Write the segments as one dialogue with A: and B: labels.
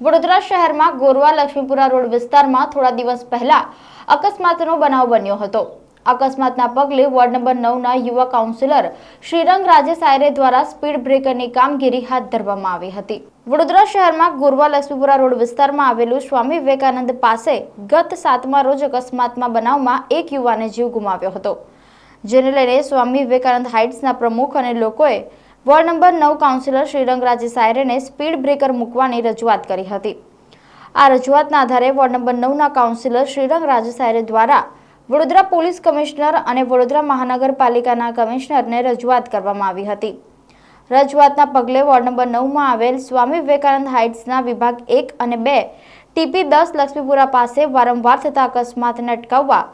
A: વડોદરા શહેરમાં ગોરવા લક્ષ્મીપુરા રોડ વિસ્તારમાં થોડા દિવસ પહેલા અકસ્માતનો બનાવ બન્યો હતો। અકસ્માતના પગલે વોર્ડ નંબર 9ના યુવા કાઉન્સિલર શ્રીરંગ રાજેશ આયરે દ્વારા સ્પીડ બ્રેકરની કામગીરી હાથ ધરવામાં આવી હતી। વડોદરા શહેરમાં ગોરવા લક્ષ્મીપુરા રોડ વિસ્તારમાં આવેલું સ્વામી વિવેકાનંદ પાસે ગત 7મા રોજ અકસ્માતમાં બનાવમાં એક યુવાને જીવ ગુમાવ્યો હતો, જેને લઈને સ્વામી વિવેકાનંદ હાઇટ્સના પ્રમુખ અને લોકોએ ward number 9 councillor Shrirang Rajesh આયરેને સ્પીડ બ્રેકર મૂકવાની રજૂઆત કરી હતી। આ રજૂઆતના આધારે વોર્ડ નંબર 9ના કાઉન્સિલર શ્રીરંગ રાજેશ આયરે દ્વારા વડોદરા પોલીસ કમિશનર અને વડોદરા મહાનગરપાલિકાના કમિશનરને રજૂઆત કરવામાં આવી હતી। રજૂઆતના પગલે વોર્ડ નંબર 9માં આવેલ સ્વામી વિવેકાનંદ હાઇટ્સના વિભાગ 1 અને 2 ટીપી 10 લક્ષ્મીપુરા પાસે વારંવાર થતા અકસ્માતને અટકાવવા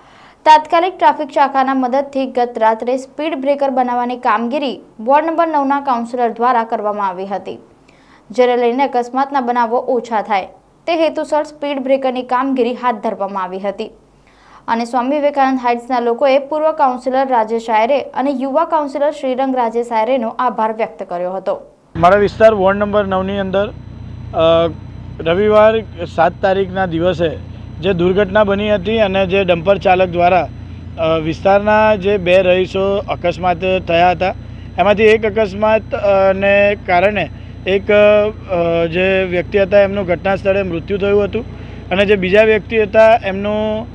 A: તાત્કાલિક ટ્રાફિક શાખાના મદદથી ગત રાત્રે સ્પીડ બ્રેકર બનાવવાની કામગીરી વોર્ડ નંબર 9ના કાઉન્સિલર દ્વારા કરવામાં આવી હતી, જેને લઈને અકસ્માતના બનાવો ઓછા થાય તે હેતુસર સ્પીડ બ્રેકરની કામગીરી હાથ ધરવામાં આવી હતી અને સ્વામી વિવેકાનંદ હાઇટ્સના લોકોએ પૂર્વ કાઉન્સિલર રાજેશ આયરે અને યુવા કાઉન્સિલર શ્રીરંગ રાજેશ આયરેનો આભાર વ્યક્ત કર્યો હતો।
B: મારા વિસ્તાર વોર્ડ નંબર 9ની અંદર રવિવાર 7 તારીખના દિવસે જે દુર્ઘટના બની હતી અને જે ડમ્પર ચાલક દ્વારા વિસ્તારના જે 2 રહીશો અકસ્માત થયા હતા, એમાંથી એક અકસ્માતને કારણે એક જે વ્યક્તિ હતા એમનું ઘટના સ્થળે મૃત્યુ થયું હતું અને જે બીજા વ્યક્તિ હતા એમનું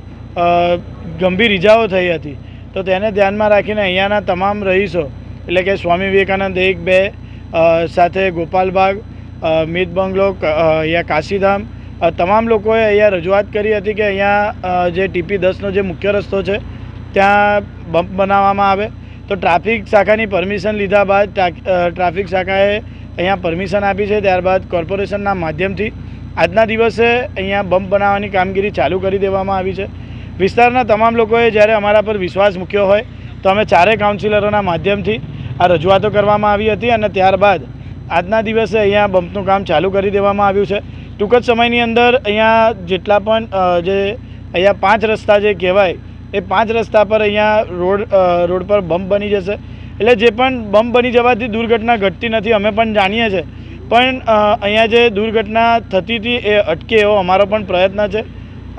B: ગંભીર ઇજાઓ થઈ હતી। તો તેને ધ્યાનમાં રાખીને અહીંયાના તમામ રહીશો એટલે કે સ્વામી વિવેકાનંદ 1, 2 સાથે ગોપાલબાગ, મીત બંગલો, અહીંયા કાશીધામ તમામ લોકોએ અહીંયા રજૂઆત કરી હતી કે અહીંયા જે ટીપી 10નો જે મુખ્ય રસ્તો છે ત્યાં બમ્પ બનાવવામાં આવે। તો ટ્રાફિક શાખાની પરમિશન લીધા બાદ ટ્રાફિક શાખાએ અહીંયા પરમિશન આપી છે। ત્યારબાદ કોર્પોરેશનના માધ્યમથી આજના દિવસે અહીંયા બમ્પ બનાવવાની કામગીરી ચાલુ કરી દેવામાં આવી છે। વિસ્તારના તમામ લોકોએ જ્યારે અમારા પર વિશ્વાસ મૂક્યો હોય તો અમે 4 કાઉન્સિલરોના માધ્યમથી આ રજૂઆતો કરવામાં આવી હતી અને ત્યારબાદ આજના દિવસે અહીંયા બમ્પનું કામ ચાલુ કરી દેવામાં આવ્યું છે। ટૂંક જ સમયની અંદર અહીંયા જેટલા પણ જે અહીંયા 5 રસ્તા જે કહેવાય એ 5 રસ્તા પર અહીંયા રોડ પર બમ્પ બની જશે। એટલે જે પણ બમ્પ બની જવાથી દુર્ઘટના ઘટતી નથી, અમે પણ જાણીએ છીએ, પણ અહીંયા જે દુર્ઘટના થતી હતી એ અટકે એવો અમારો પણ પ્રયત્ન છે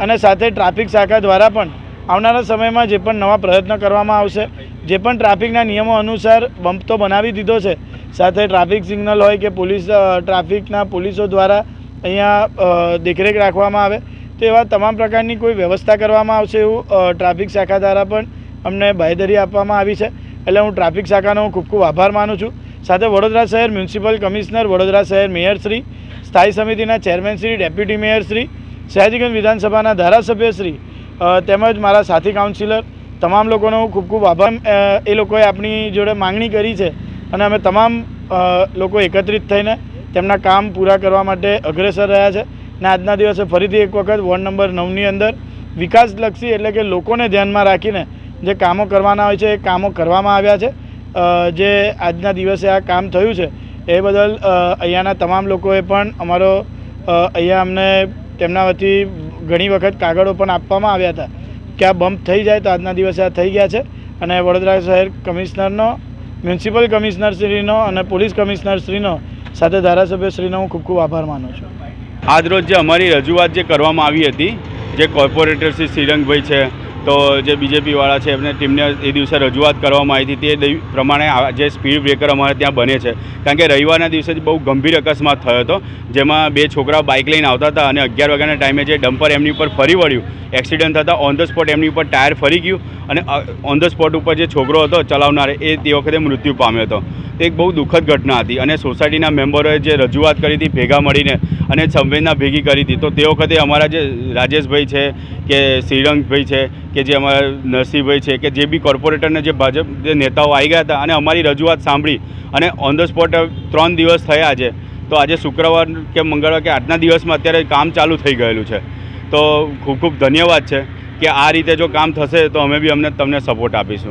B: અને સાથે ટ્રાફિક શાખા દ્વારા પણ આવનારા સમયમાં જે પણ નવા પ્રયત્ન કરવામાં આવશે। જે પણ ટ્રાફિકના નિયમો અનુસાર બમ્પ તો બનાવી દીધો છે, સાથે ટ્રાફિક સિગ્નલ હોય કે પોલીસ ટ્રાફિકના પોલીસો દ્વારા અહીંયા દેખરેખ રાખવામાં આવે તો એવા તમામ પ્રકારની કોઈ વ્યવસ્થા કરવામાં આવશે એવું ટ્રાફિક શાખા દ્વારા પણ અમને બાંહેધરી આપવામાં આવી છે। એટલે હું ટ્રાફિક શાખાનો ખૂબ ખૂબ આભાર માનું છું। સાથે વડોદરા શહેર મ્યુનિસિપલ કમિશનર, વડોદરા શહેર મેયરશ્રી, સ્થાયી સમિતિના ચેરમેનશ્રી, ડેપ્યુટી મેયરશ્રી, સયાજીગંજ વિધાનસભાના ધારાસભ્યશ્રી તેમજ મારા સાથી કાઉન્સિલર તમામ લોકોનો ખૂબ ખૂબ આભાર। એ લોકોએ આપણી જોડે માંગણી કરી છે અને અમે તમામ લોકો એકત્રિત થઈને તેમના કામ પૂરા કરવા માટે અગ્રેસર રહ્યા છે અને આજના દિવસે ફરીથી એક વખત વોર્ડ નંબર 9ની અંદર વિકાસલક્ષી એટલે કે લોકોને ધ્યાનમાં રાખીને જે કામો કરવાના હોય છે એ કામો કરવામાં આવ્યા છે। જે આજના દિવસે આ કામ થયું છે એ બદલ અહીંયાના તમામ લોકોએ પણ અમારો અહીંયા અમને તેમના વતી ઘણી વખત કાગળો પણ આપવામાં આવ્યા હતા કે આ બમ્પ થઈ જાય તો આજના દિવસે આ થઈ ગયા છે અને વડોદરા શહેર કમિશનરનો, મ્યુનિસિપલ કમિશનરશ્રીનો અને પોલીસ કમિશનરશ્રીનો સાથે ધારાસભ્યશ્રીનો હું ખૂબ ખૂબ આભાર માનું છું।
C: આજરોજ જે અમારી રજૂઆત જે કરવામાં આવી હતી, જે કોર્પોરેટર શ્રી શ્રીરંગભાઈ છે તો જે બીજેપીવાળા છે એમને ટીમને એ દિવસે રજૂઆત કરવામાં આવી હતી તે પ્રમાણે જે સ્પીડ બ્રેકર અમારે ત્યાં બને છે, કારણ કે રવિવારના દિવસે બહુ ગંભીર અકસ્માત થયો હતો જેમાં 2 છોકરાઓ બાઇક લઈને આવતા હતા અને 11 વાગ્યાના ટાઈમે જે ડમ્પર એમની ઉપર ફરી વળ્યું, એક્સિડન્ટ થતાં ઓન ધ સ્પોટ એમની ઉપર ટાયર ફરી ગયું અને ઓન ધ સ્પોટ ઉપર જે છોકરો હતો ચલાવનાર એ તે વખતે મૃત્યુ પામ્યો હતો। તે એક બહુ દુઃખદ ઘટના હતી અને સોસાયટીના મેમ્બરોએ જે રજૂઆત કરી હતી ભેગા મળીને અને સંવેદના ભેગી કરી હતી, તો તે વખતે અમારા જે રાજેશભાઈ છે કે શ્રીરંગભાઈ છે કે જે અમારા નરસિંહભાઈ છે કે જે બી કોર્પોરેટરના જે ભાજપ જે નેતાઓ આવી ગયા હતા અને અમારી રજૂઆત સાંભળી અને ઓન ધ સ્પોટ 3 દિવસ થયા છે, તો આજે શુક્રવાર કે મંગળવાર કે આજના દિવસમાં અત્યારે કામ ચાલુ થઈ ગયેલું છે। તો ખૂબ ખૂબ ધન્યવાદ છે કે આ રીતે જો કામ થશે તો અમે બી તમને સપોર્ટ આપીશું।